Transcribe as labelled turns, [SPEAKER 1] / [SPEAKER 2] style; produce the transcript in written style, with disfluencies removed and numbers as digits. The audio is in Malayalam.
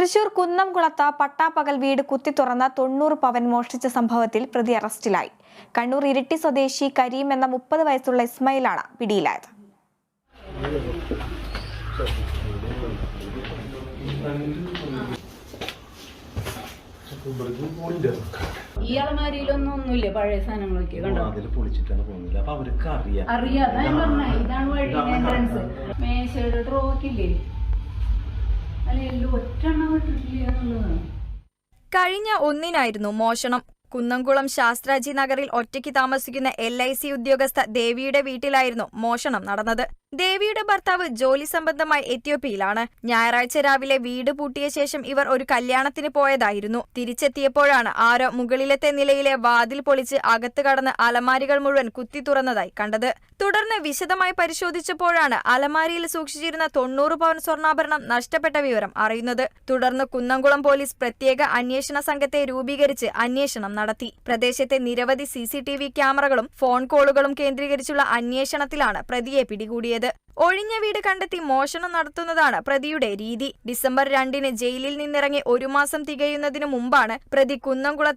[SPEAKER 1] തൃശൂർ കുന്നംകുളത്ത് പട്ടാപ്പകൽ വീട് കുത്തി തുറന്ന 90 പവൻ മോഷ്ടിച്ച സംഭവത്തിൽ പ്രതി അറസ്റ്റിലായി. കണ്ണൂർ ഇരിട്ടി സ്വദേശി കരീം എന്ന 30 വയസ്സുള്ള ഇസ്മായിലാണ് പിടിയിലായത്.
[SPEAKER 2] ഈ അലമാരിയിലൊന്നുമില്ല, പഴയ സാധനങ്ങളൊക്കെ അറിയാം. ഇതാണ് വഴി എൻട്രൻസ്. മേശയുടെ ഡ്രോക്കില്ലേ, അല്ല ഒറ്റെണ്ണം വിട്ടിട്ടില്ല എന്നുള്ളതാണ്.
[SPEAKER 3] കഴിഞ്ഞ 1-നായിരുന്നു മോഷണം. കുന്നംകുളം ശാസ്ത്രാജി നഗറിൽ ഒറ്റയ്ക്ക് താമസിക്കുന്ന LIC ഉദ്യോഗസ്ഥ ദേവിയുടെ വീട്ടിലായിരുന്നു മോഷണം നടന്നത്. ദേവിയുടെ ഭർത്താവ് ജോലി സംബന്ധമായി എത്യോപ്യയിലാണ്. ഞായറാഴ്ച രാവിലെ വീട് പൂട്ടിയ ശേഷം ഇവർ ഒരു കല്യാണത്തിന് പോയതായിരുന്നു. തിരിച്ചെത്തിയപ്പോഴാണ് ആരോ മുകളിലത്തെ നിലയിലെ വാതിൽ പൊളിച്ച് അകത്ത് കടന്ന് അലമാരികൾ മുഴുവൻ കുത്തി തുറന്നതായി കണ്ടത്. തുടർന്ന് വിശദമായി പരിശോധിച്ചപ്പോഴാണ് അലമാരിയിൽ സൂക്ഷിച്ചിരുന്ന 90 പവൻ സ്വർണ്ണാഭരണം നഷ്ടപ്പെട്ട വിവരം അറിയുന്നത്. തുടർന്ന് കുന്നംകുളം പോലീസ് പ്രത്യേക അന്വേഷണ സംഘത്തെ രൂപീകരിച്ച് അന്വേഷണം നടത്തി. പ്രദേശത്തെ നിരവധി CCTV ക്യാമറകളും ഫോൺ കോളുകളും കേന്ദ്രീകരിച്ചുള്ള അന്വേഷണത്തിലാണ് പ്രതിയെ പിടികൂടിയത്. ഒഴിഞ്ഞ വീട് കണ്ടെത്തി മോഷണം നടത്തുന്നതാണ് പ്രതിയുടെ രീതി. ഡിസംബർ 2-ന് ജയിലിൽ നിന്നിറങ്ങി 1 മാസം തികയുന്നതിനു മുമ്പാണ് പ്രതി കുന്നംകുളത്ത്